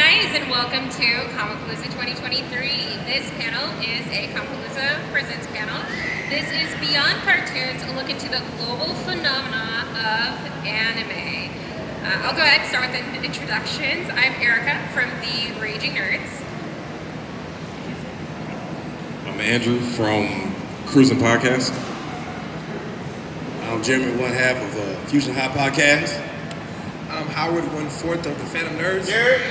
guys, and welcome to Comicpalooza 2023. This panel is a Comicpalooza Presents panel. This is Beyond Cartoons, a look into the global phenomena of anime. I'll go ahead and start with the introductions. I'm Erica from the Raging Nerds. I'm Andrew from Crewsinpodcast. I'm Jeremy, one half of Fusion-Haa Podcast. I'm Howard, 1/4 of the Phantom Nerds. Gary.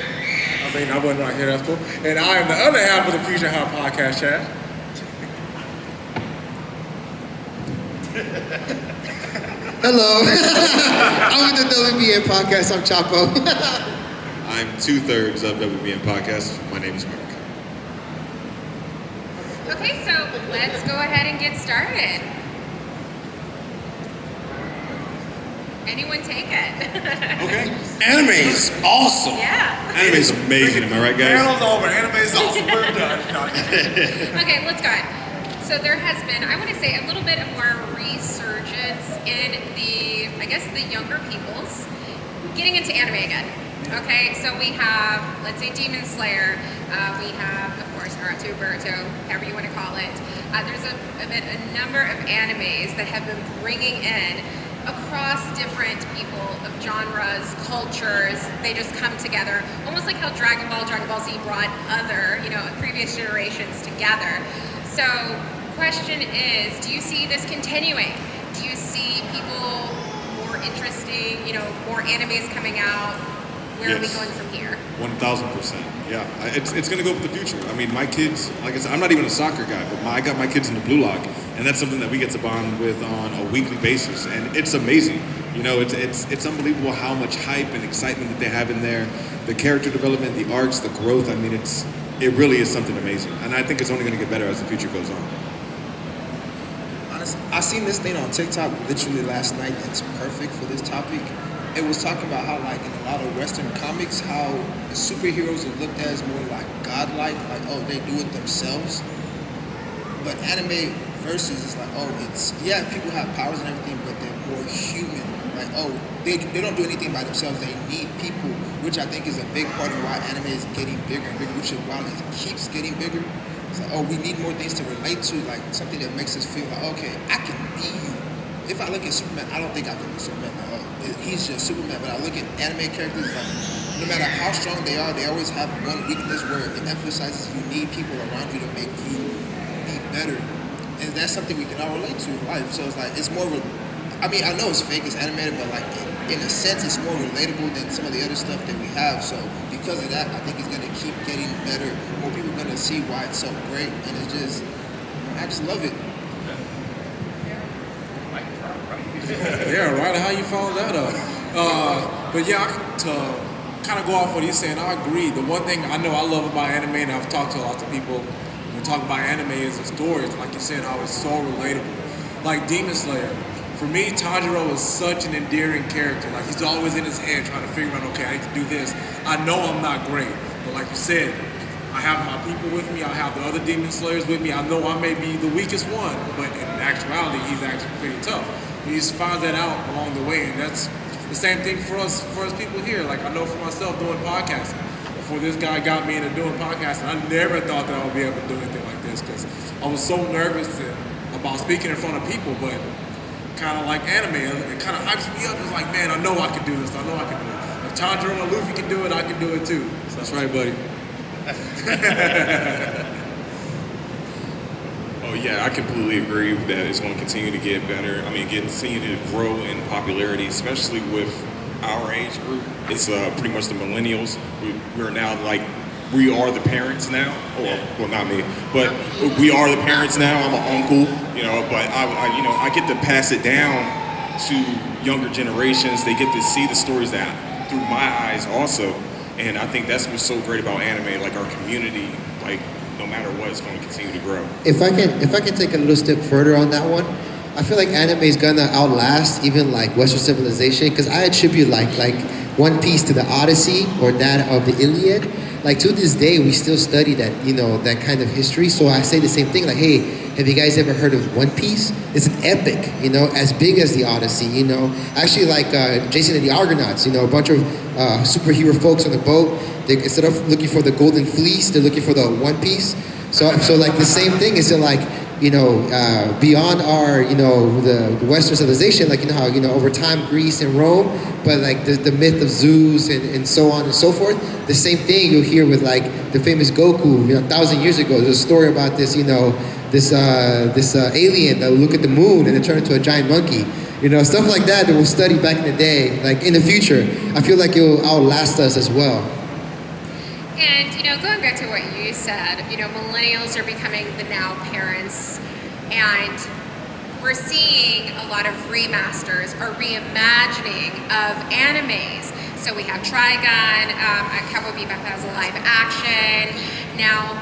I wasn't right here, that's cool. And I am the other half of the Fusion-Haa Podcast, Chad. Hello. I'm with the WBM Podcast. I'm Chapo. I'm 2/3 of WBM Podcast. My name is Mark. Okay, so let's go ahead and get started. Anyone take it? Okay. Anime is awesome. Yeah. Anime is amazing, am I right, guys? Panel's over. Anime is awesome. We're done. Okay, let's go ahead. So there has been, I want to say, a little bit more resurgence in the younger peoples getting into anime again. Okay, so we have, let's say, Demon Slayer. We have, of course, Naruto, Boruto, however you want to call it. There's a number of animes that have been bringing in across different people of genres, cultures. They just come together, almost like how Dragon Ball Z brought other, previous generations together. So, question is, do you see this continuing? Do you see people more interesting, more animes coming out? Where are we going from here? 1,000%. Yeah, it's going to go with the future. I mean, my kids, like I said, I'm not even a soccer guy, but I got my kids in the Blue Lock, and that's something that we get to bond with on a weekly basis, and it's amazing. It's unbelievable how much hype and excitement that they have in there, the character development, the arcs, the growth. I mean, it really is something amazing, and I think it's only going to get better as the future goes on. Honestly, I seen this thing on TikTok literally last night that's perfect for this topic. It was talking about how, like, in a lot of Western comics, how superheroes are looked at as more like godlike, like, oh, they do it themselves. But anime versus is like, people have powers and everything, but they're more human. Like, they don't do anything by themselves. They need people, which I think is a big part of why anime is getting bigger and bigger, which is why it keeps getting bigger. It's like, we need more things to relate to, like something that makes us feel like, okay, I can be you. If I look at Superman, I don't think I can be Superman. He's just Superman. But I look at anime characters, like, no matter how strong they are, they always have one weakness where it emphasizes you need people around you to make you be better. And that's something we can all relate to in life. So it's like, it's more, I know it's fake, it's animated, but like, in a sense, it's more relatable than some of the other stuff that we have. So because of that, I think it's going to keep getting better. More people are going to see why it's so great. And I just love it. Yeah, right. How you followed that up? But yeah, to kind of go off what he's saying, I agree. The one thing I know I love about anime, and I've talked to lots of people when we talk about anime, is the stories. Like you said, how it's so relatable. Like Demon Slayer. For me, Tanjiro is such an endearing character. Like, he's always in his head trying to figure out, okay, I need to do this. I know I'm not great, but like you said, I have my people with me. I have the other Demon Slayers with me. I know I may be the weakest one, but in actuality, he's actually pretty tough. We just find that out along the way, and that's the same thing for us people here. Like, I know for myself doing podcasting. Before this guy got me into doing podcasting, I never thought that I would be able to do anything like this because I was so nervous about speaking in front of people, but kind of like anime, it kind of hypes me up. It's like, man, I know I can do this. I know I can do it. If Tanjiro and Luffy can do it, I can do it too. So, that's right, buddy. Oh yeah, I completely agree that it's going to continue to get better. Continue to grow in popularity, especially with our age group. It's pretty much the millennials. We're now we are the parents now. Well, not me, but we are the parents now. I'm an uncle, but I get to pass it down to younger generations. They get to see the stories that through my eyes also, and I think that's what's so great about anime. Like, our community, no matter what, it's going to continue to grow. If I can take a little step further on that one, I feel like anime is gonna outlast even like Western civilization, because I attribute like One Piece to the Odyssey or that of the Iliad. like to this day, we still study that, that kind of history. So I say the same thing, like, hey, have you guys ever heard of One Piece? It's an epic, as big as the Odyssey, Actually, like Jason and the Argonauts, a bunch of superhero folks on the boat. Instead of looking for the Golden Fleece, they're looking for the One Piece. So like the same thing is like, beyond our, the Western civilization, like, how, over time, Greece and Rome, but like the myth of Zeus and so on and so forth. The same thing you'll hear with like the famous Goku, 1,000 years ago. There's a story about this, this alien that will look at the moon and then turn into a giant monkey. Stuff like that we'll study back in the day, like in the future. I feel like it'll outlast us as well. And, going back to what you said, millennials are becoming the now parents, and we're seeing a lot of remasters or reimagining of animes. So we have Trigun, Cowboy Bebop has a live action. Now,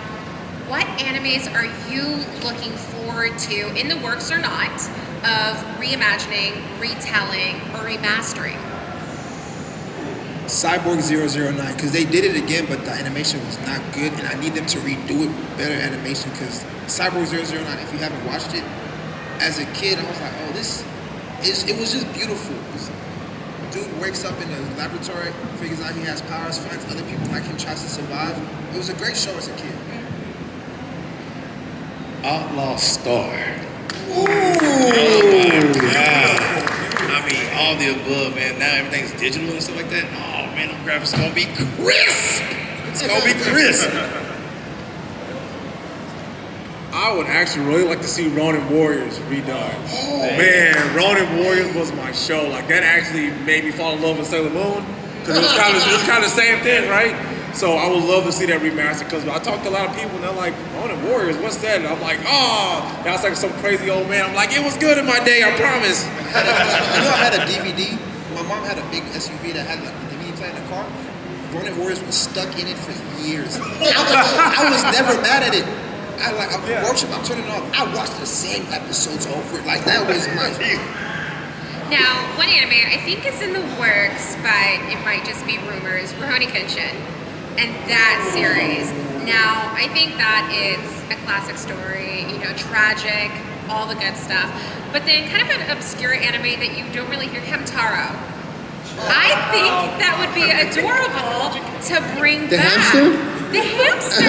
what animes are you looking forward to, in the works or not, of reimagining, retelling, or remastering? Cyborg 009, because they did it again, but the animation was not good, and I need them to redo it with better animation, because Cyborg 009, if you haven't watched it, as a kid, I was like, oh, it was just beautiful. Dude wakes up in the laboratory, figures out he has powers, finds other people like him, tries to survive. It was a great show as a kid. Outlaw Star. Ooh! Oh my God. I mean, all the above, man. Now everything's digital and stuff like that. Oh man, them graphics gonna be crisp. It's gonna be crisp. I would actually really like to see Ronin Warriors redone. Oh man, Ronin Warriors was my show. Like that actually made me fall in love with Sailor Moon, because it was kind of the same thing, right? So I would love to see that remastered, because I talked to a lot of people and they're like, Ronin Warriors, what's that? And I'm like, oh, that's like some crazy old man. I'm like, it was good in my day, I promise. I had a DVD. My mom had a big SUV that had like the DVD player in the car. Ronin Warriors was stuck in it for years. I was never mad at it. I'm watching, I'm turning it on. I watched the same episodes over it. Like that was my. Now, one anime I think is in the works, but it might just be rumors. Rurouni Kenshin, and that series. Now, I think that it's a classic story. Tragic, all the good stuff. But then, kind of an obscure anime that you don't really hear, Hamtaro. I think that would be adorable to bring the back. Hamster? The hamster.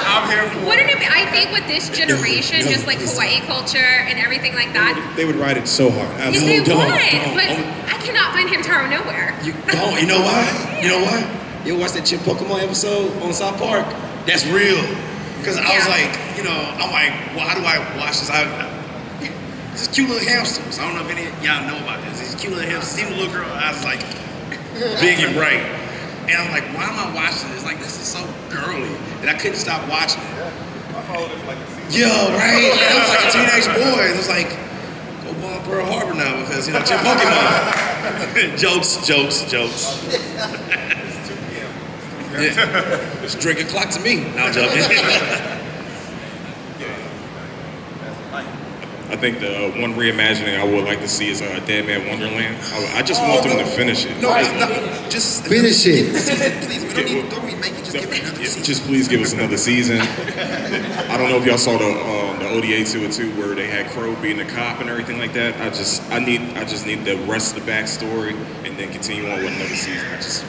I'm here for Wouldn't it be? I think with this generation, just like Hawaii culture and everything like that, They would ride it so hard. yes, Absolutely. they would. But I cannot find Hamtaro nowhere. You don't. You know why? You know why? You watched that Chip Pokemon episode on South Park? That's real. Because I was like, I'm like, well, how do I watch this? These cute little hamsters. I don't know if any of y'all know about this. These cute little hamsters. Even the little girl, I was like, big and bright. And I'm like, why am I watching this? Like, this is so girly. And I couldn't stop watching it. I followed it for like a season. Yo, right? And I was like a teenage boy. And it was like, go bomb Pearl Harbor now because, Chip Pokemon. Jokes. It's 2 p.m. Yeah. It's drink o'clock to me. No, I'm joking. I think the one reimagining I would like to see is Dead Man Wonderland. I just want them to finish it. No, just finish it. Please, don't remake it. Just give it another season. Just please give us another season. I don't know if y'all saw the ODA to it too, where they had Crow being the cop and everything like that. I just need the rest of the backstory and then continue on with another season.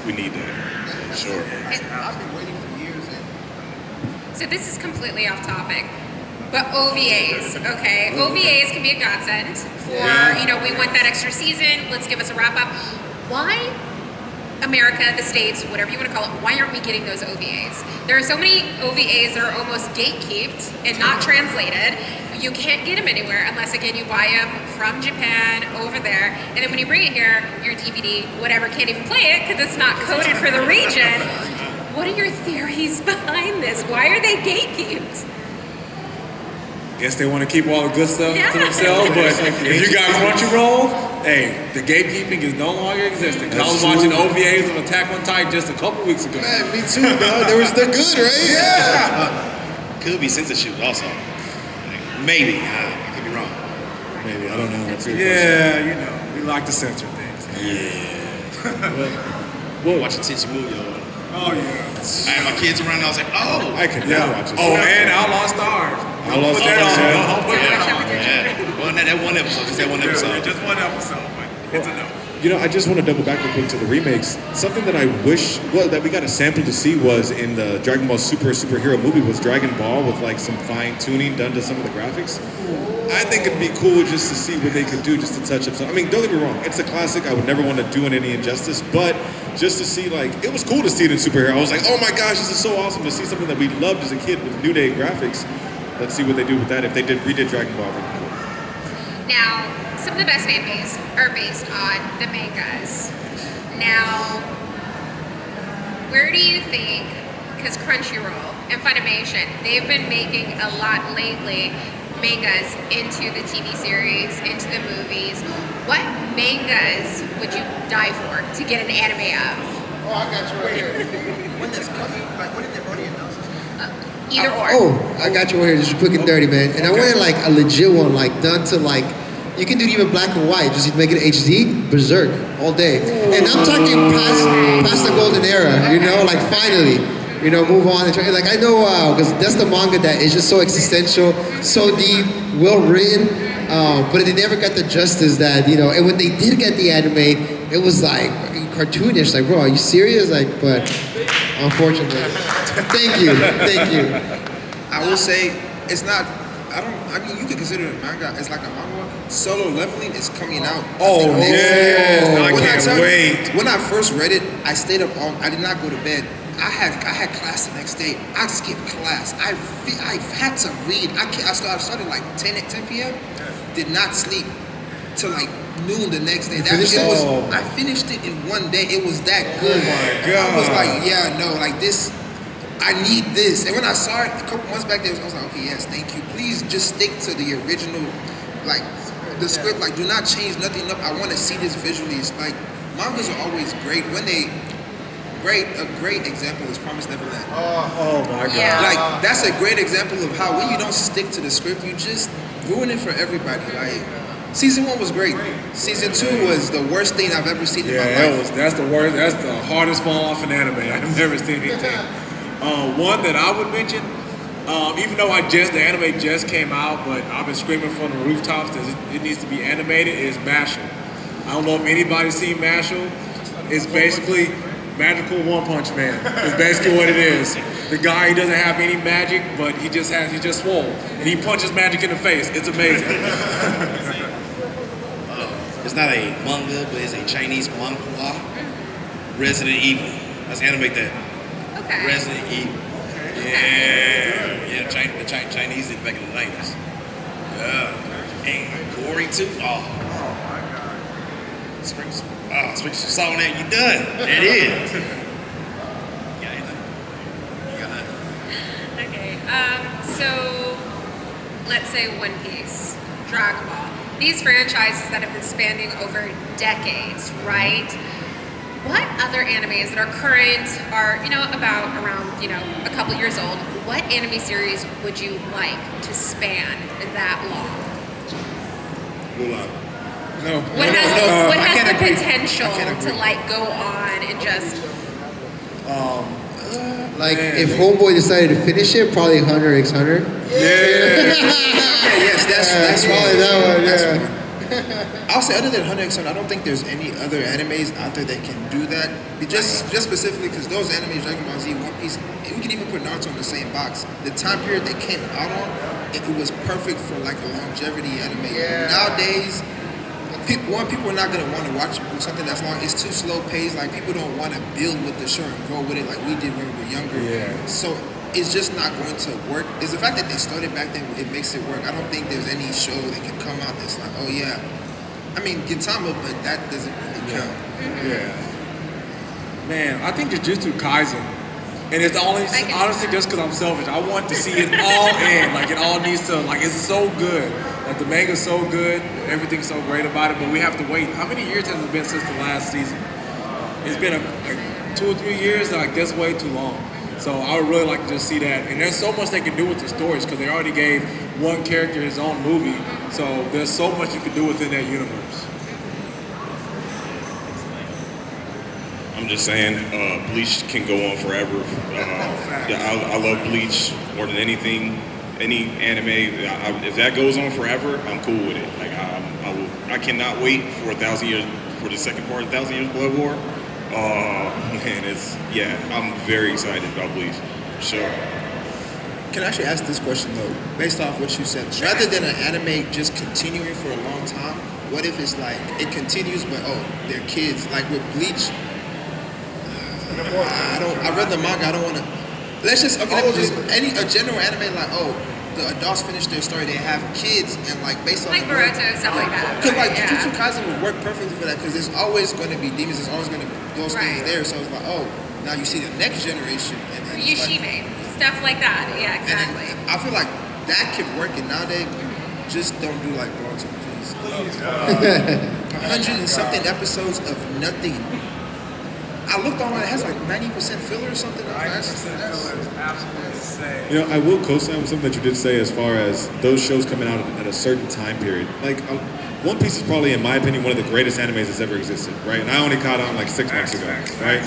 We need that. Sure. I've been waiting for years. So this is completely off topic. But OVAs, okay? OVAs can be a godsend for, we want that extra season, let's give us a wrap up. Why America, the States, whatever you want to call it, why aren't we getting those OVAs? There are so many OVAs that are almost gatekept and not translated. You can't get them anywhere unless, again, you buy them from Japan over there. And then when you bring it here, your DVD, whatever, can't even play it because it's not coded for the region. What are your theories behind this? Why are they gatekept? Guess they want to keep all the good stuff to themselves, but if you got Crunchyroll, hey, the gatekeeping is no longer existing. I was watching OVAs of Attack on Titan just a couple weeks ago. Man, me too, dog. They're good, right? Yeah. Could be censorship also. Maybe. I could be wrong. Maybe, I don't know. Yeah, we like to censor things. Yeah. We'll watch a Tenchi movie, Oh yeah. I had my kids around. And I was like, oh. I could never watch it. Oh, and Outlaw Stars. Outlaw Put that Stars, on. Don't put that on. Yeah. Well, that one episode. Just that one episode. Just one episode, but it's enough. You know, I just want to double back real quick to the remakes. Something that I wish, that we got a sample to see was in the Dragon Ball superhero movie was Dragon Ball with like some fine tuning done to some of the graphics. I think it'd be cool just to see what they could do just to touch up some. I mean, don't get me wrong, it's a classic. I would never want to do it any injustice, but just to see, like, it was cool to see it in superhero. I was like, oh my gosh, this is so awesome to see something that we loved as a kid with New Day graphics. Let's see what they do with that. If they redid Dragon Ball, that'd be cool. Now, some of the best animes are based on the mangas. Now, where do you think, because Crunchyroll and Funimation, they've been making a lot lately mangas into the TV series, into the movies. What mangas would you die for to get an anime of? Oh, I got you right here. When that's coming, like when did they already announce this? Either or. Oh, I got you right here, just quick and dirty, man. And I wanted like a legit one, like done to like, you can do it even black and white, just make it HD, Berserk, all day. And I'm talking past the golden era, you know, like finally, you know, move on and try. Like I know, because that's the manga that is just so existential, so deep, well written, but they never got the justice that, you know, and when they did get the anime, it was like cartoonish, like, bro, are you serious? Like, but unfortunately. Thank you. I will say it's not. I mean, you can consider it a manga. It's like a manga. Solo Leveling is coming out. Oh, yes. I can't wait. When I first read it, I stayed up all. I did not go to bed. I had class the next day. I skipped class. I had to read. I started like 10 p.m. Did not sleep till like noon the next day. I finished it in one day. It was that good. Oh my God. I was like, yeah, no, like this. I need this. And when I saw it a couple months back there, I was like, okay, yes, thank you. Please just stick to the original, like the script. Like, do not change nothing up. I want to see this visually. It's like mangas are always great when they. A great example is Promised Neverland. Oh my God. Yeah. Like that's a great example of how when you don't stick to the script, you just ruin it for everybody. Like season 1 was great. Season 2 was the worst thing I've ever seen in my life. That's the worst. That's the hardest fall off in anime. I've never seen anything. One that I would mention, even though the anime just came out, but I've been screaming from the rooftops that it needs to be animated, is Mashle. I don't know if anybody's seen Mashle. It's basically Magical One Punch Man. It's basically what it is. The guy, he doesn't have any magic, but he just swole. And he punches magic in the face. It's amazing. It's not a manga, but it's a Chinese manhwa. Resident Evil. Let's animate that. Okay. Resident Evil. Yeah. The Chinese did back in the 90s. Yeah. And gory too. Oh my God. Sprinkle some salt on that, you done. There it is. You got that. Okay. So let's say One Piece, Dragon Ball. These franchises that have been spanning over decades, right? What other animes that are current, are, about around, a couple years old, what anime series would you like to span that long? Mulan. What has the agree. potential I can't to agree. go on and just... Like if Homeboy decided to finish it, probably Hunter x Hunter. Okay, yes, that's probably that one. That's Yeah. one. I'll say other than Hunter x Hunter, I don't think there's any other animes out there that can do that. Just specifically because those animes, Dragon Ball Z, One Piece, and we can even put Naruto in the same box. The time period they came out on, it was perfect for like a longevity anime. Yeah. Nowadays, people are not gonna want to watch something that's long. It's too slow paced. Like people don't want to build with the show and grow with it like we did when we were younger. Yeah. So it's just not going to work. It's the fact that they started back then, it makes it work. I don't think there's any show that can come out that's like, oh yeah. I mean, Gintama, but that doesn't really count. Yeah. Man, I think Jujutsu Kaisen. And it's honestly just because I'm selfish. I want to see it all in. Like, it all needs to, like, it's so good. Like, the manga's so good. Everything's so great about it. But we have to wait. How many years has it been since the last season? It's been like 2 or 3 years. Like, that's way too long. So I would really like to just see that. And there's so much they can do with the stories because they already gave one character his own movie. So there's so much you can do within that universe. I'm just saying, Bleach can go on forever. I love Bleach more than anything. Any anime, if that goes on forever, I'm cool with it. Like I cannot wait for 1,000 years for the second part of 1,000 Years Blood War. Man, I'm very excited about Bleach. For sure. Can I actually ask this question though, based off what you said? Rather than an anime just continuing for a long time, what if it's like it continues, but they're kids? Like with Bleach, I read the manga. I don't want to. Let's just a general anime like the adults finish their story, they have kids, and like based on like Naruto, stuff like that. Because like Jujutsu Kaisen would work perfectly for that, because there's always going to be demons, there's always going to be those things there. So it's like, now you see the next generation, and then Yushime, stuff like that. Yeah, exactly. I feel like that could work, and nowadays just don't do like Naruto, please. 100 and something episodes of nothing. I looked online, it has like 90% filler or something. 90% filler is absolutely insane. I will co-sign with something that you did say as far as those shows coming out at a certain time period. Like, One Piece is probably, in my opinion, one of the greatest animes that's ever existed, right? And I only caught on like 6 months ago, right?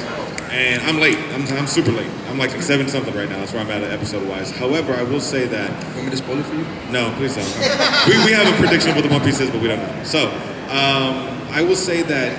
And I'm late. I'm super late. I'm like 7-something right now. That's where I'm at episode-wise. However, I will say that... You want me to spoil it for you? No, please don't. we have a prediction of what the One Piece is, but we don't know. So, I will say that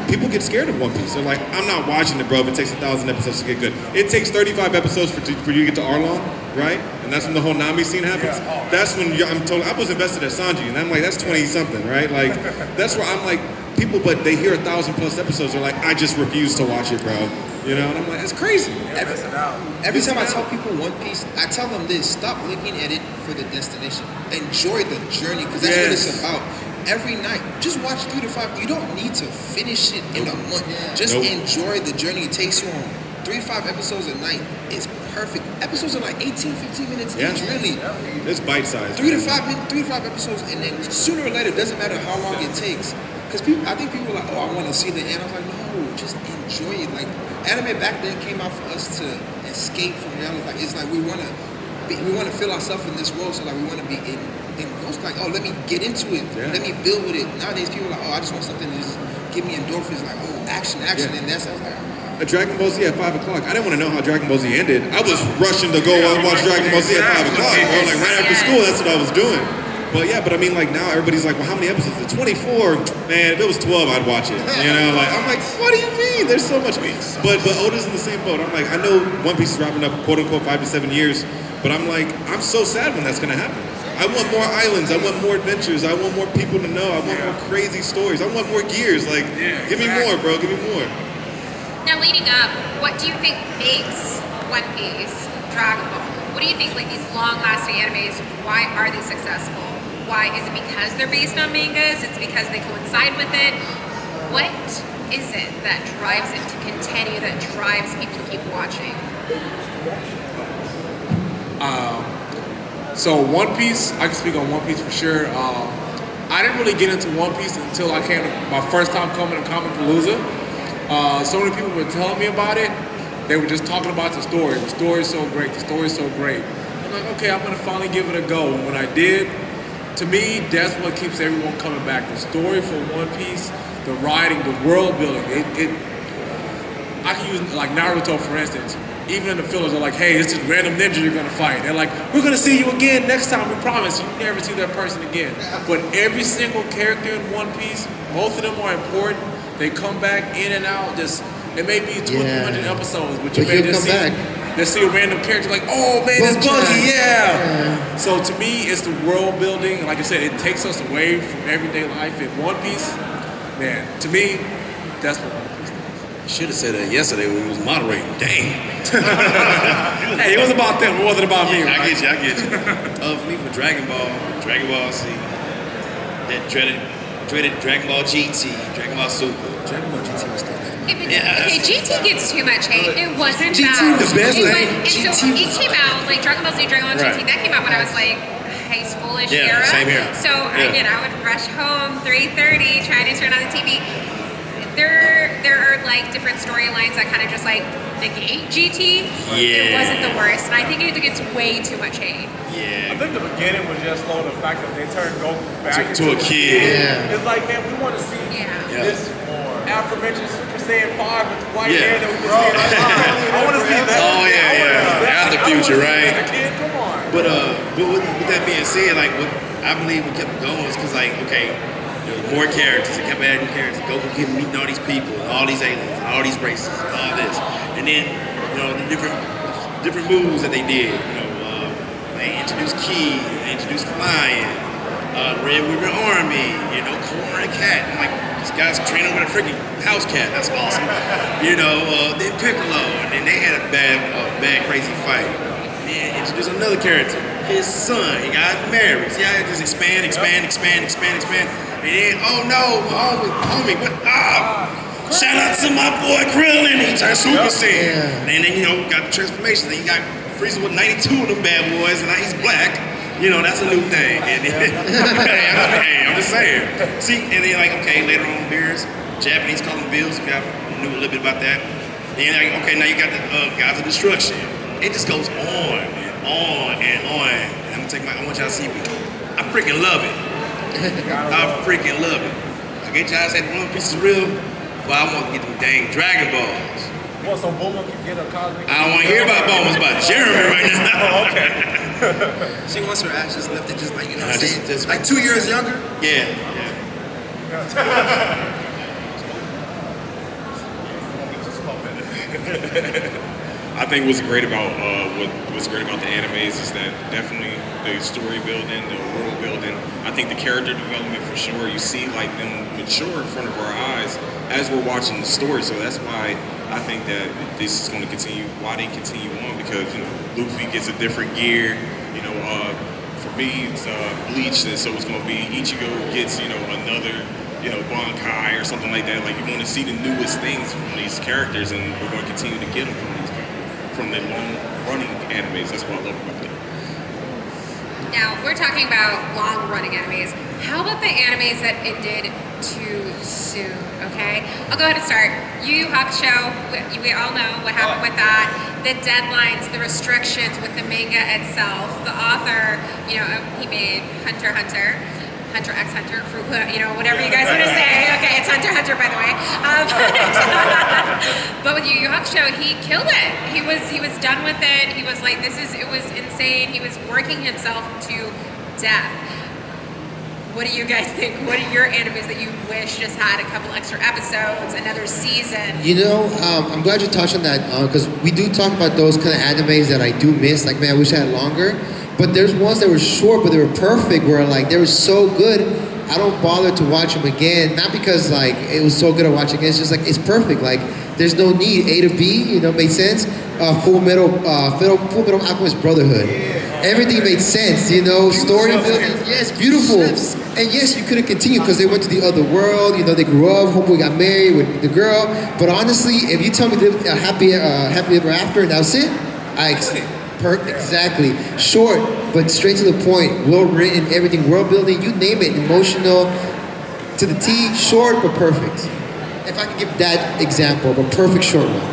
people get scared of One Piece. They're like, I'm not watching it, bro. If it takes 1,000 episodes to get good. It takes 35 episodes for you to get to Arlong, right? And that's when the whole Nami scene happens. That's when I was invested at Sanji, and I'm like, that's 20-something, right? Like, that's where I'm like, people, but they hear 1,000+ episodes, they're like, I just refuse to watch it, bro. And I'm like, it's crazy. Every time I tell people One Piece, I tell them this: stop looking at it for the destination. Enjoy the journey, because that's what it's about. Every night, just watch 3 to 5. You don't need to finish it in a month. Just enjoy the journey it takes you on. 3 to 5 episodes a night is perfect. Episodes are like 18, 15 minutes each, really. It's bite-sized. 3 to 5 episodes, and then sooner or later, it doesn't matter how long it takes. Because I think people are like, I want to see the end. I was like, no, just enjoy it. Like, anime back then came out for us to escape from reality. Like, it's like we want to feel ourselves in this world, so like we want to be engrossed. Like, let me get into it. Let me build with it. Nowadays, people are like, I just want something to just give me endorphins. Like, action, and that's I was like. At Dragon Ball Z at 5 o'clock. I didn't want to know how Dragon Ball Z ended. I was rushing to go watch Dragon Ball Z at 5 o'clock. Bro. Like right after school, that's what I was doing. But I mean, like now everybody's like, well, how many episodes? It's 24. Man, if it was 12, I'd watch it. Like I'm like, what do you mean? There's so much. But Oda's in the same boat. I'm like, I know One Piece is wrapping up, quote unquote, 5 to 7 years. But I'm like, I'm so sad when that's gonna happen. I want more islands. I want more adventures. I want more people to know. I want more crazy stories. I want more gears. Like, give me more, bro. Give me more. Now, leading up, what do you think makes One Piece, Dragon Ball? What do you think, like these long-lasting animes, why are they successful? Why? Is it because they're based on mangas? It's because they coincide with it? What is it that drives it to continue, that drives people to keep watching? So One Piece, I can speak on One Piece for sure. I didn't really get into One Piece until I came to my first time coming to Comicpalooza. So many people were telling me about it. They were just talking about the story. The story is so great. The story is so great. I'm like, okay, I'm going to finally give it a go. And when I did, to me, that's what keeps everyone coming back. The story for One Piece, the writing, the world building. I can use like Naruto, for instance. Even in the fillers, they're like, hey, it's this random ninja you're going to fight. They're like, we're going to see you again next time, we promise. You never see that person again. But every single character in One Piece, both of them are important. They come back in and out. It may be 200 episodes, but you may just see a random character like, oh man, it's Buggy, yeah. So to me, it's the world building. Like I said, it takes us away from everyday life. In One Piece, man, to me, that's what One Piece does. Should have said that yesterday when he was moderating. Dang. Hey, it was about them. It wasn't about me. I get you. For me, for Dragon Ball Z, that dreaded Dragon Ball GT, Dragon Ball Super. Dragon Ball GT was still there. Okay, GT gets too much hate. It wasn't GT bad. was the best. So it came out, like Dragon Ball Z, Dragon Ball GT, that came out when I was like high schoolish era. Same here. So I would rush home 3:30, trying to turn on the TV. There are like different storylines that kind of just like negate GT. It wasn't the worst, and I think it gets way too much hate. Yeah. I think the beginning was just slow, the fact that they turned Goku back to a kid. It's like, man, we want to see this more. Aforementioned Super seeing 5 with white Yeah. hair that we can see. I want to see that. Oh yeah. That's the future, right? Kid, come on. But with that being said, like what I believe what kept it going is because like okay, there was more characters. It kept adding characters. Goku kept meeting all these people, and all these aliens, and all these races, and all this, and then the different moves that they did. They introduced Ki, they introduced Flying, Red Ribbon Army, Corn and Cat. I'm like, this guy's training with a freaking house cat. That's awesome. Then Piccolo, and then they had a bad crazy fight. Then introduced another character, his son. He got married. See how it just expand. And then, oh no, homie, what? Shout out to my boy Krillin. He turned Super Saiyan. And then, got the transformation. Then you got Frieza with 92 of them bad boys, and now he's black. That's a new thing. And hey, I'm just saying. See, and then okay, later on, beers, Japanese call them bills. If y'all knew a little bit about that. Then okay, now you got the Gods of Destruction. It just goes on and on and on. And I want y'all to see me. I freaking love it. I freaking love it. I get y'all say the One Piece is real, but I want to get them dang Dragon Balls. Well, so Bulma can get a cosmic. I don't want to hear about Bulma. It's about Jeremy right now. Okay. She wants her ashes lifted, just like just like 2 years younger. Yeah. I think what's great about the animes is that definitely the story building, the world building. I think the character development for sure. You see like them mature in front of our eyes as we're watching the story. So that's why I think that this is going to continue. Why they continue on because Luffy gets a different gear. For me it's Bleach, and so it's going to be Ichigo gets another. Bankai or something like that. Like you want to see the newest things from these characters, and we're going to continue to get them from the long-running animes. That's what I love about them. Now, we're talking about long-running animes. How about the animes that ended too soon, okay? I'll go ahead and start. Yu Yu Hakusho, we all know what happened with that. The deadlines, the restrictions with the manga itself. The author, he made Hunter x Hunter, whatever you guys want to say. Okay, it's Hunter x Hunter, by the way. But with Yu Yu Hakusho, he killed it. He was done with it. He was like, it was insane. He was working himself to death. What do you guys think? What are your animes that you wish just had a couple extra episodes, another season? I'm glad you touched on that because we do talk about those kind of animes that I do miss. Like, man, I wish I had longer. But there's ones that were short, but they were perfect. Where like they were so good, I don't bother to watch them again. Not because like it was so good to watch again. It's just like it's perfect. Like there's no need. A to B, made sense. Full Metal Alchemist Brotherhood. Everything made sense. Story building. Yes, beautiful. And yes, you couldn't continue because they went to the other world. They grew up. Homeboy got married with the girl. But honestly, if you tell me they lived happy ever after and that was it, exactly. Short, but straight to the point. Well written, everything. World building, you name it. Emotional, to the T. Short, but perfect. If I could give that example of a perfect short one.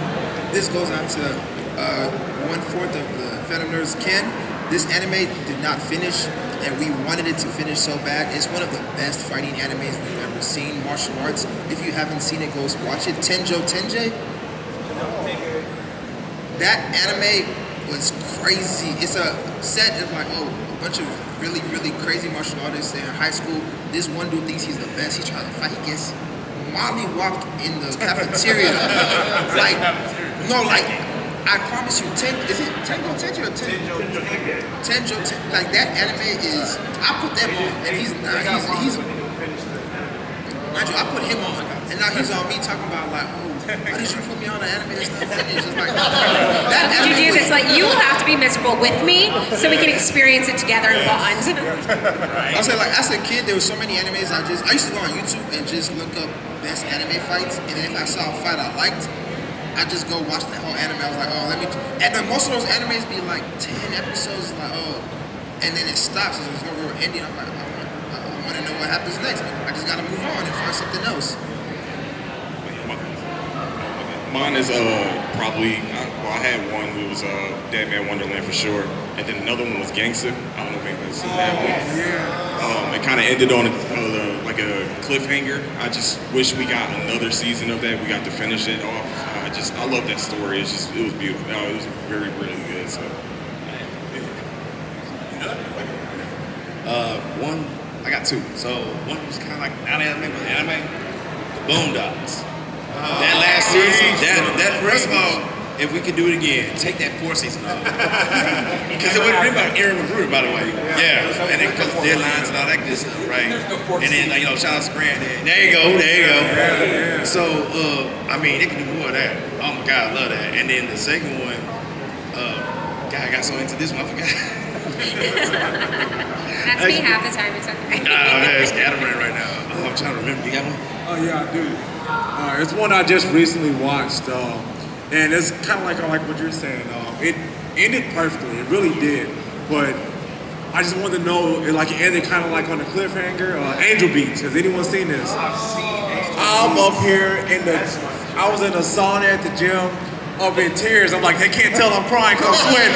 This goes out to 1/4 of the Phantom Nerds Ken. This anime did not finish, and we wanted it to finish so bad. It's one of the best fighting animes we've ever seen. Martial arts. If you haven't seen it, go watch it. Tenjo Tenge. That anime was crazy. It's a set of like a bunch of really, really crazy martial artists in high school. This one dude thinks he's the best. He tries to fight. He gets mollywalked in the cafeteria. I promise you, is it Tenjo Tenge or Tenjo? Like that anime is. I put that on, and he's. Mind you, I put him on, and now he's on me talking about like, why did you put me on an anime that's not finished? It's like that anime. You do this like you will have to be miserable with me so we can experience it together and bond. I'll say like as a kid, there were so many animes. I used to go on YouTube and just look up best anime fights, and then if I saw a fight I liked, I just go watch the whole anime. I was like, and then most of those animes be like 10 episodes, like and then it stops. So there's no real ending. I'm like, I want to know what happens next. But I just gotta move on and find something else. Mine is probably, I had one. It was Dead Man Wonderland for sure, and then another one was Gangsta. I don't know if anybody's seen that one. Yeah. It kind of ended on like like a cliffhanger. I just wish we got another season of that. We got to finish it off. I love that story. It was beautiful. It was very, really good. So. One, I got two. So one was kind of like not anime, but anime. Boondocks. That last season, that first of all, if we could do it again, take that fourth season off. Because it wasn't written by Aaron McGruder, by the way. Yeah, and then because deadlines and all that good stuff, right? And then shout out to Grant. There you go. So I mean, it can do more of that. Oh my God, I love that. And then the second one, God, I got so into this one, I forgot. That's me half the time. It's okay. Man, it's scatterbrained right now. I'm trying to remember. You got one? Oh yeah, I do. It's one I just recently watched, and it's kind of like what you're saying. It ended perfectly. It really did. But I just wanted to know, it ended kind of like on a cliffhanger. Angel Beats. Has anyone seen this? I've seen it. I'm up here I was in a sauna at the gym, up in tears. I'm like, they can't tell I'm crying because I'm sweating.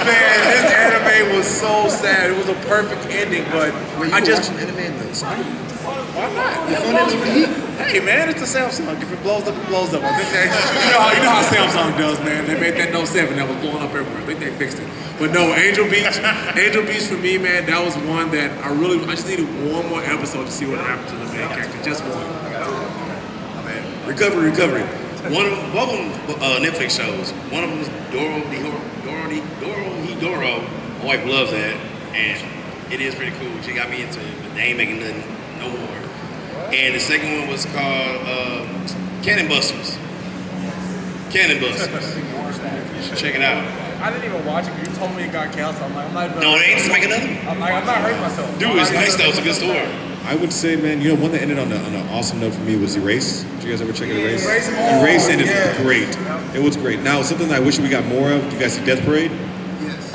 Man, this anime was so sad. It was a perfect ending, but watching anime in the sauna? Why not? You found it in the heat? Hey man, it's a Samsung. If it blows up, it blows up. I think you know how Samsung does, man. They made that Note 7 that was blowing up everywhere. I think they fixed it. But no, Angel Beats for me, man, that was one that I just needed one more episode to see what happened to the main character. Just one. Oh, man. Recovery. One of them Netflix shows. One of them was Doro Hidoro. My wife loves that, and it is pretty cool. She got me into it, but they ain't making nothing no more. And the second one was called Cannon Busters. Check it out. I didn't even watch it. You told me it got canceled. I'm like, I'm not even. No, they ain't just making another one. I'm not hurting myself. Dude, it's nice though. It's a good story. I would say, man, one that ended on an awesome note for me was Erase. Did you guys ever check out Erase? Erase Ended great. It was great. Now, something that I wish we got more of. You guys see Death Parade?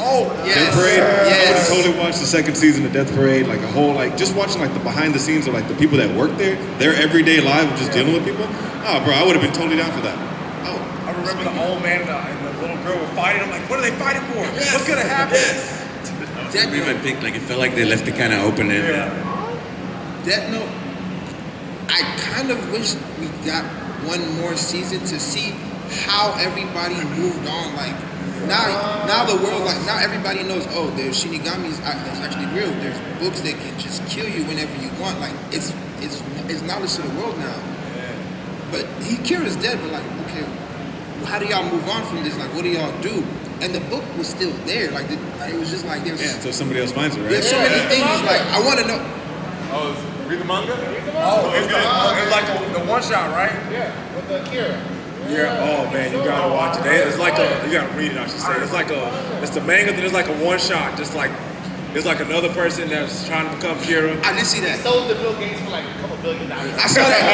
Oh, Death Parade. I would have totally watched the second season of Death Parade, like a whole, just watching the behind the scenes of the people that work there, their everyday life of just dealing with people. Oh, bro, I would have been totally down for that. I remember the old man and the little girl were fighting. I'm like, what are they fighting for? Yes. What's gonna happen? Death Note, I think it felt like they left it kind of open ended. Death Note, I kind of wish we got one more season to see how everybody moved on. Now the world, now everybody knows, there's Shinigamis that's actually real. There's books that can just kill you whenever you want. It's knowledge to the world now. But Kira's dead, but okay, how do y'all move on from this? What do y'all do? And the book was still there. It was just there's until somebody else finds it, right? There's so many things. I want to know. Oh, read the manga? Oh, it's like the one shot, right? Yeah, with the Kira. Yeah. Oh man, you gotta watch it. It's you gotta read it. I should say. It's the manga that is like a one shot. Just it's like another person that's trying to become Kira. I didn't see that. He sold the Bill Gates for a couple $1 billion. I saw that. I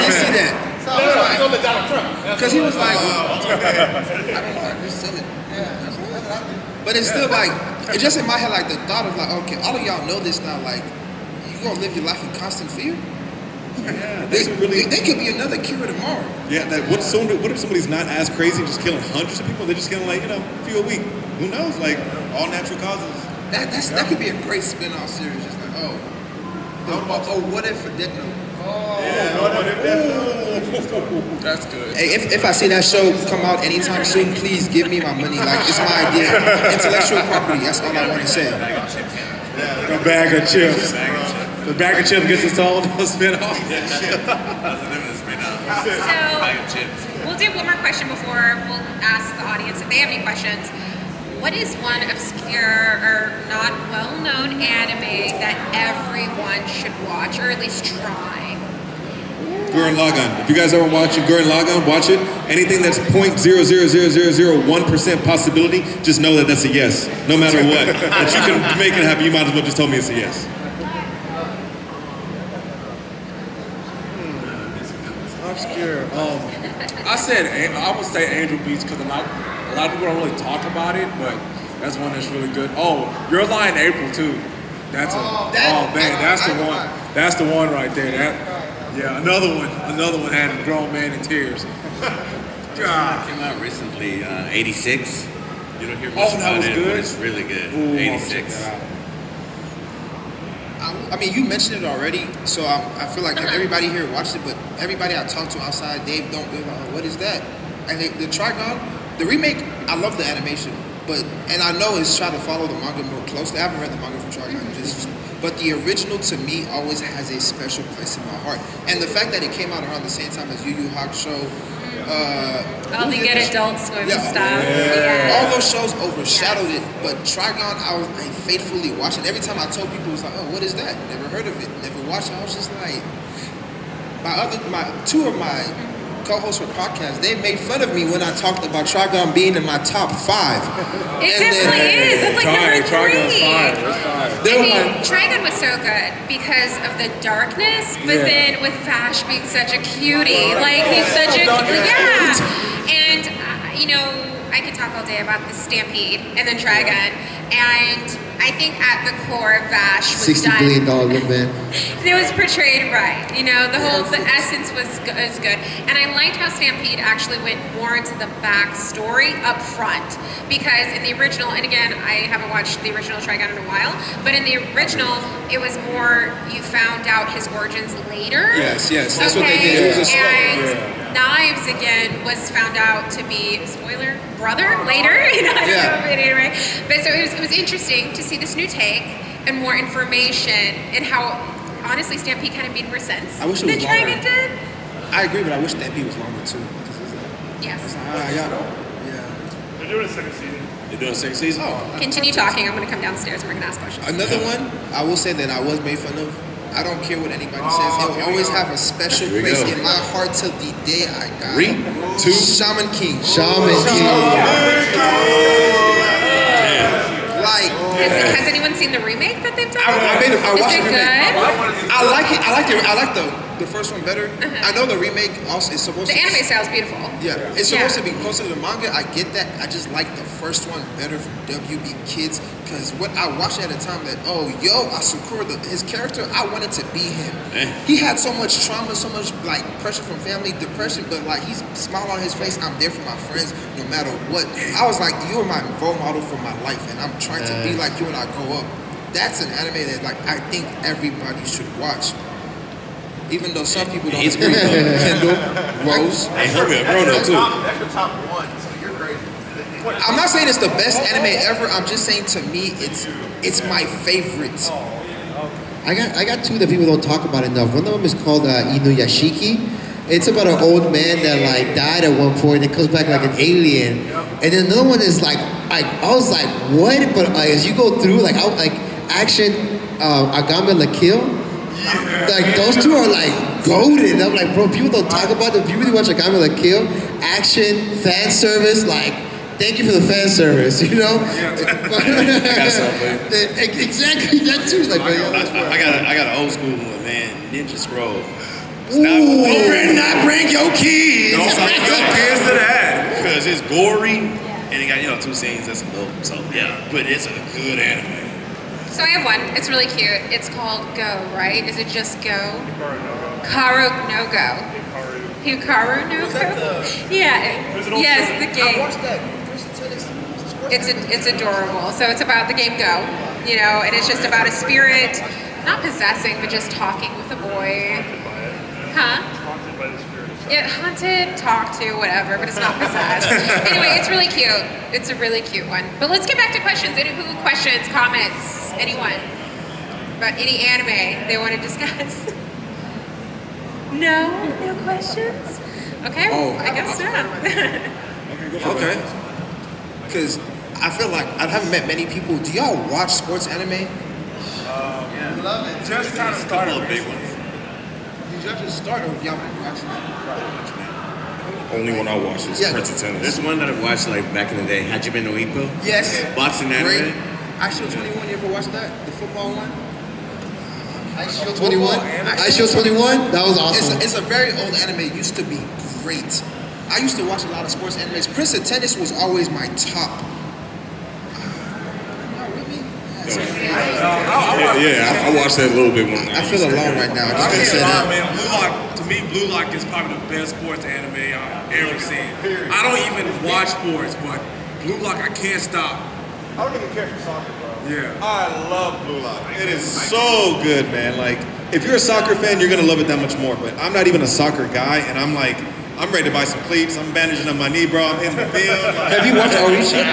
didn't see that. He sold the Donald Trump. Because he was like, I don't know, just sell it. But it's still it's just in my head the thought of okay, all of y'all know this now. You gonna live your life in constant fear? Yeah, they could be another Kira tomorrow. Yeah, what if somebody's not as crazy, just killing hundreds of people? They're just killing a few a week. Who knows? All natural causes. That could be a great spin-off series. Just what if for Death Note? What if Death Note? That's good. Hey, if I see that show come out anytime soon, please give me my money. It's my idea. Intellectual property. That's all I want to say. A bag of chips. The bag of chips gets its own spin-off. So, we'll do one more question before we'll ask the audience if they have any questions. What is one obscure or not well-known anime that everyone should watch, or at least try? Gurren Lagann. If you guys ever watch Gurren Lagann, watch it. Anything that's 0.00001% possibility, just know that that's a yes. No matter what. That you can make it happen, you might as well just tell me it's a yes. Obscure. I would say Angel Beats because a lot of people don't really talk about it, but that's one that's really good. Oh, Your Lie in April too. That's the one. That's the one right there. Another one had a grown man in tears. God. Came out recently, 86. You don't hear much about it, but it's really good. 86. I I mean, you mentioned it already, so I feel like everybody here watched it, but everybody I talked to outside, they're like, oh, what is that? And the Trigon, the remake, I love the animation, and I know it's trying to follow the manga more closely. I haven't read the manga for Trigon, but the original to me always has a special place in my heart. And the fact that it came out around the same time as Yu Yu Hakusho, all the good Adult Swim stuff. Yeah. All those shows overshadowed it, but Trigon, I faithfully watched it. Every time I told people, it was like, oh, what is that? Never heard of it, never watched it. I was just like, two of my co-hosts for podcasts, they made fun of me when I talked about Trigon being in my top 5. It definitely is. It's like number 3. Trigon's 5. Trigon was so good because of the darkness, but then with Vash being such a cutie, like he's such a and I could talk all day about the Stampede and then Trigon, and I think at the core Vash was $60 billion look, man. It was portrayed right. The essence was good. And I liked how Stampede actually went more into the backstory up front. Because in the original, and again, I haven't watched the original Trigon in a while, but in the original, it was more, you found out his origins later. Yes, that's what they did. And Knives, again, was found out to be, spoiler, brother later. But so it was interesting to see this new take and more information and how, honestly, Stampede kind of made more sense I wish it was than longer. Trigon did. I agree, but I wish Stampede was longer too. Yes. They're doing a second season. They're doing a second season? Continue talking. I'm going to come downstairs and we're going to ask questions. Another one, I will say that I was made fun of. I don't care what anybody says. It will always have a special place in my heart till the day I die. 3, 2, Shaman King. Like, has anyone seen the remake that they've done? I watched the remake. Good? I like it. I like the first one better. I know the remake also is supposed The anime style is beautiful. Yeah, it's supposed to be closer to the manga. I get that. I just like the first one better from WB Kids because what I watched at a time that Asakura, his character, I wanted to be him. He had so much trauma, so much like pressure from family, depression, but like he's smile on his face. I'm there for my friends no matter what. I was like, you are my role model for my life, and I'm trying to be like you when I grow up. That's an anime that like I think everybody should watch. Even though some people don't agree. Kendall, Rose. Hey, Herbie, a grown up too. That's your top 1, so you're crazy. I'm not saying it's the best anime ever. I'm just saying to me, it's my favorite. I got 2 that people don't talk about enough. One of them is called Inuyashiki. It's about an old man that like died at one point and comes back like an alien. And then another one is like I was like, what? But as you go through, action, Agame La Kill. Like those 2 are like goated. I'm like, bro, people don't talk about them. If you really watch Agame La Kill, action, fan service, like, thank you for the fan service, I got something. Exactly, that too. Like, I got an old school one, man. Ninja Scroll. Don't bring your kids. Don't bring your kids to that. Because it's gory and it got 2 scenes that's a little. So yeah, but it's a good anime. So I have one. It's really cute. It's called Go, right? Is it just Go? Hikaru no Go. Hikaru no Go? Yeah. Yes, the game. I watched that. It's adorable. So it's about the game Go, and it's just about a spirit, not possessing, but just talking with a boy. Huh? Haunted by the spirit. Yeah, haunted, talk to, whatever, but it's not possessed. Anyway, it's really cute. It's a really cute one. But let's get back to questions. Any questions, comments? Anyone? About any anime they want to discuss? No questions? Okay, I guess not. Okay. Because I feel like I haven't met many people. Do y'all watch sports anime? Love it. Just kind of A couple started. of big ones. Did y'all just start or y'all been watching it? Only one I watch is Prince of Tennis. There's one that I watched like back in the day, Hajime no Ippo. Yes. Boxing Great. anime. iShield 21, you ever watch that? The football one? iShield 21? iShield 21? That was awesome. It's a very old anime. It used to be great. I used to watch a lot of sports animes. Prince of Tennis was always my top. I watched that a little bit when I feel alone right now. I I just can't said lie, that. man. Blue Lock, to me, Blue Lock is probably the best sports anime I've ever seen. I don't even watch sports, but Blue Lock, I can't stop. I don't even care for soccer, bro. Yeah. I love Blue Lock. It is so good, man. Like, if you're a soccer fan, you're gonna love it that much more. But I'm not even a soccer guy, and I'm ready to buy some cleats. I'm bandaging up my knee, bro. I'm hitting the field. Have you watched Oishi?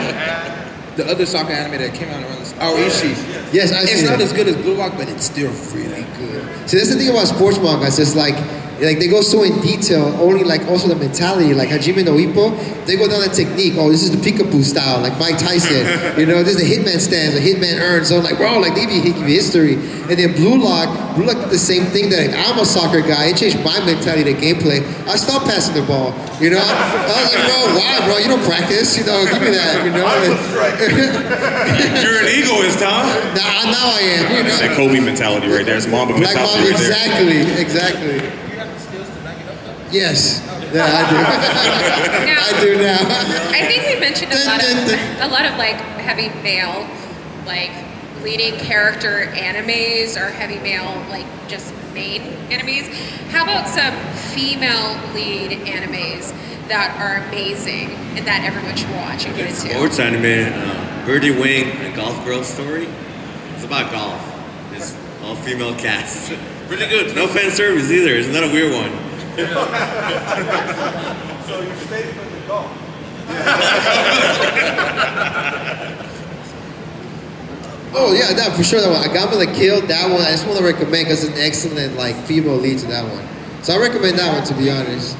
The other soccer anime that came out around this. Oishi. Yes, I've It's seen not it. as good as Blue Lock, but it's still really good. See, that's the thing about sports manga. It's just like they go so in detail. Only like also the mentality. Like Hajime no Ippo, they go down the technique. Oh, this is the peekaboo style, like Mike Tyson. This is the hitman stance, the hitman earns. So like, bro, like they give you history. And then Blue Lock did the same thing. That like, I'm a soccer guy. It changed my mentality to gameplay. I stopped passing the ball. I was like, bro, why, bro? You don't practice. Give me that. You're an egoist, huh? Now I am. It's that Kobe mentality right there. It's Mamba Black mentality Mamba, right there. exactly. Yes. Yeah, I do. Now, I do now. I think we mentioned a lot of like heavy male, like leading character animes or heavy male like just main animes. How about some female lead animes that are amazing and that everyone should watch and get into? Sports anime, Birdie Wing, a golf girl story. It's about golf. It's all female cast. Pretty good. No fan service either. It's not a weird one. So you stayed for the golf. Oh yeah, that for sure. That one, Agama the Kill. That one, I just want to recommend because it's an excellent like female lead to that one. So I recommend that one to be honest.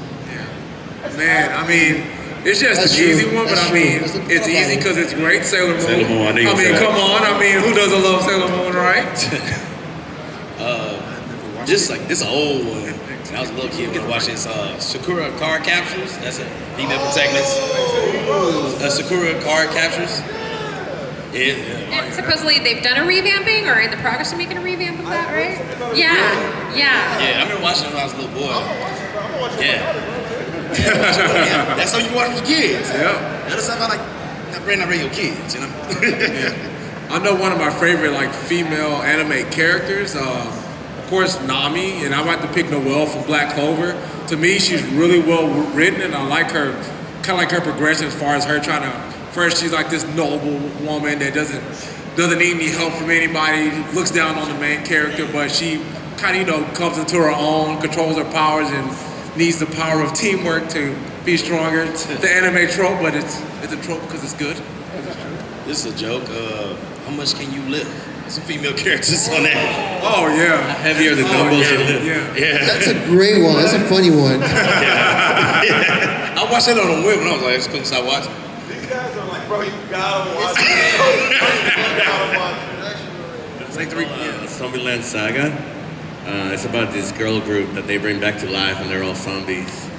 Man, I mean, it's just That's an easy true. one, but That's I mean, true. That's it's the easy problem. because it's great. Sailor Moon. Sailor Moon, I knew you I would mean, say come on. I mean, who doesn't love Sailor Moon, right? Just like this old one. When I was a little kid when I watched this Sakura card captures. That's a female protagonist. Sakura card captures. Yeah. And supposedly they've done a revamping or in the progress of making a revamp of that, right? Yeah. Yeah, I remember watching it when I was a little boy. Yeah. Yeah, that's how you watch with kids. Yeah. That's how I like not bring your kids, I know one of my favorite like female anime characters. Of course, Nami, and I like to pick Noelle from Black Clover. To me, she's really well written, and I like her, kind of like her progression as far as her trying to. First, she's like this noble woman that doesn't need any help from anybody, looks down on the main character, but she kind of comes into her own, controls her powers, and needs the power of teamwork to be stronger. It's the anime trope, but it's a trope because it's good. This is a joke. How much can you lift? Some female characters on that. Oh yeah, Heavier than dumbbells. Yeah. That's a great one. That's a funny one. Yeah. I watched that on a whim and I was like, I just couldn't stop watching. These guys are like, bro, you gotta watch it. You gotta watch it. It's like Zombieland Saga. It's about this girl group that they bring back to life, and they're all zombies.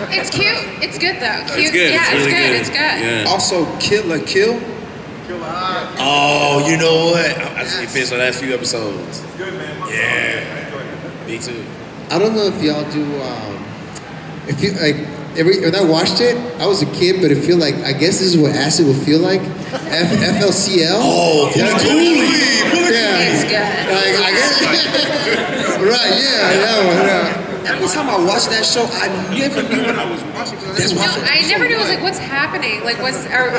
It's cute. It's good though. Cute. It's good. Yeah, It's really good. It's good. Yeah. Also, Kill la Kill. Oh, you know what? I just finished the last few episodes. It's good, man. Yeah. Me too. I don't know if y'all do. If you like, when I watched it, I was a kid, but it feel like I guess this is what acid would feel like. FLCL. Oh, yeah, It's good. Like I guess. Right. Yeah. That one. Yeah. Every time I watched that show, I never knew what I was watching. I never knew. I was like, what's happening? Like, did I see an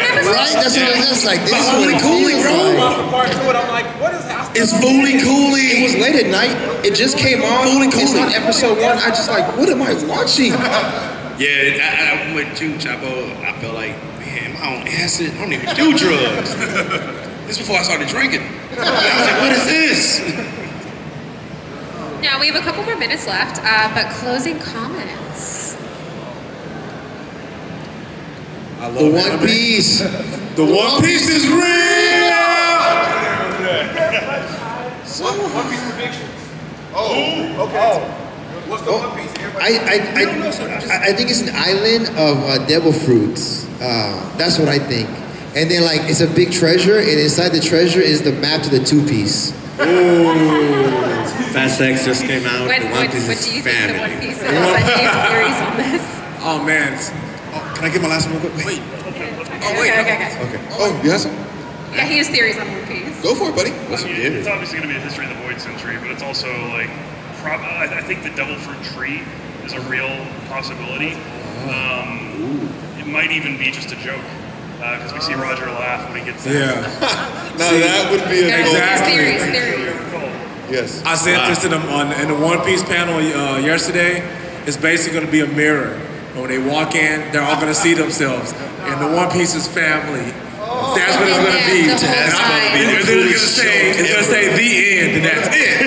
episode? Right. That's what I was like. This is what Holy it cooly, feels bro. like. Part two, and I'm like, what is happening? It's Fooly Cooly. It was late at night. It just came on. It's on episode 1. I just like, what am I watching? Yeah, I'm with you, Chapo. I felt like, man, I'm on acid. I don't even do drugs. This before I started drinking. I was like, what is this? Now we have a couple more minutes left, but closing comments. I love The anime. One Piece. The One Piece is real! One Piece predictions. Oh, okay. What's the One Piece? I think it's an island of devil fruits. That's what I think. And then like it's a big treasure, and inside the treasure is the map to the Two Piece. Fast X just came out. What The One Piece do is you think the One family. Piece is? I do have theories on this. Oh man, Can I get my last one real quick? Wait. Okay. Okay. Oh, you have some? Yeah, he has theories on One Piece. Go for it, buddy. I mean, it's obviously going to be the history of the Void Century, but it's also like, I think the Devil Fruit Tree is a real possibility. It might even be just a joke. because we see Roger laugh when he gets there. Yeah. Now that would be a goal. Exactly. Theories. Yes. I said this in the One Piece panel yesterday. It's basically going to be a mirror. And when they walk in, they're all going to see themselves. And the One Piece's family. That's what it's going to be. The whole time. It's going to say the end, and that's it.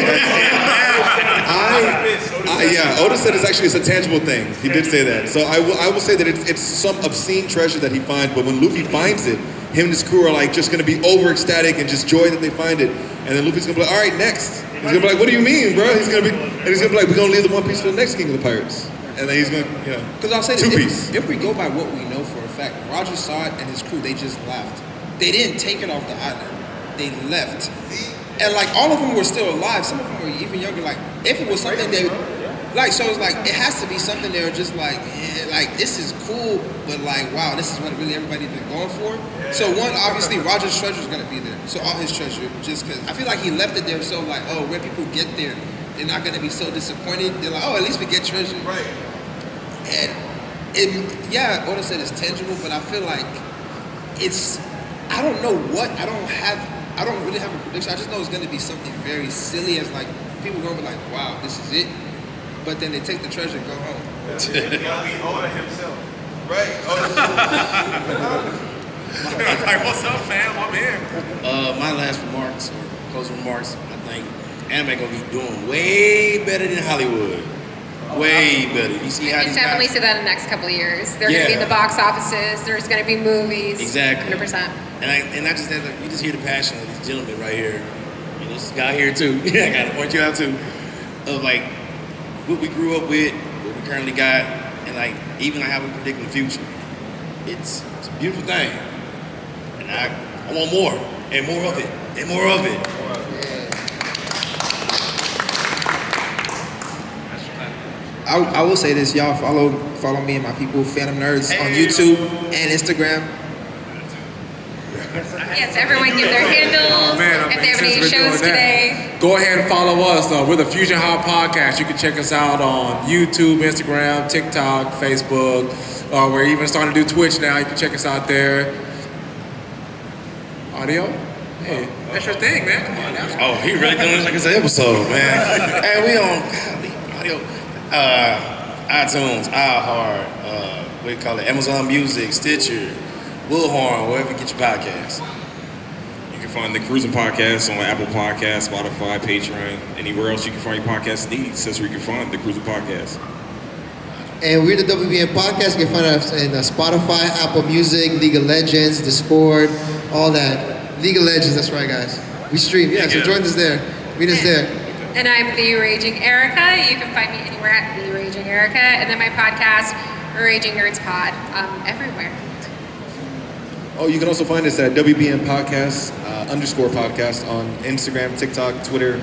Oda said it's actually a tangible thing. He did say that. So I will say that it's some obscene treasure that he finds, but when Luffy finds it, him and his crew are like just gonna be over ecstatic and just joy that they find it. And then Luffy's gonna be like, all right, next. He's gonna be like, what do you mean, bro? He's gonna be like, we're gonna leave the One Piece for the next King of the Pirates. And then he's gonna, Because I'll say Two this, Piece. if we go by what we know for a fact, Roger saw it and his crew, they just left. They didn't take it off the island. They left. And like all of them were still alive. Some of them were even younger. Like if it was something they so it's like it has to be something they were just like, like this is cool, but like wow, this is what really everybody's been going for. So one, obviously Roger's treasure is gonna be there. So all his treasure, just because I feel like he left it there, so like when people get there, they're not gonna be so disappointed. They're like, at least we get treasure. Right. And Oda said it's tangible, but I feel like it's I don't know what I don't really have a prediction. I just know it's gonna be something very silly as like people are gonna be like, wow, this is it. But then they take the treasure and go home. It's gonna be Oda himself. Right. Like, what's up, fam? I'm in. My last remarks, or closing remarks, I think anime gonna be doing way better than Hollywood. Way better. You see how You these definitely guys... see that in the next couple of years. They're going to be in the box offices. There's going to be movies. Exactly. 100%. And I just had you just hear the passion of these gentlemen right here. And this guy here too. I gotta point you out too. Of like what we grew up with, what we currently got, and like even how we predict the future. It's a beautiful thing. And I want more. And more of it. And more of it. I will say this, y'all follow me and my people, Phantom Nerds, on YouTube and Instagram. Yes, everyone give their handles. If they have any shows today. Go ahead and follow us. We're the Fusion-Haa Podcast. You can check us out on YouTube, Instagram, TikTok, Facebook. We're even starting to do Twitch now. You can check us out there. Audio? Hey, that's your thing, man. Come on now. Oh, he really doing this like it's an episode, man. Hey, we on audio, iTunes, iHeart, what do you call it? Amazon Music, Stitcher, Bullhorn, wherever you get your podcasts. You can find the Cruising Podcast on Apple Podcasts, Spotify, Patreon, anywhere else you can find your podcast needs. That's where you can find the Cruising Podcast. And we're the WBM Podcast. You can find us in Spotify, Apple Music, League of Legends, Discord, all that. League of Legends, that's right, guys. We stream, so join us there. Meet us there. And I'm The Raging Erica. You can find me anywhere at The Raging Erica. And then my podcast, Raging Nerds Pod, everywhere. Oh, you can also find us at WBM Podcast _podcast on Instagram, TikTok, Twitter,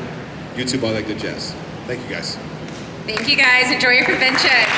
YouTube, all that good jazz. Thank you guys. Thank you guys. Enjoy your convention.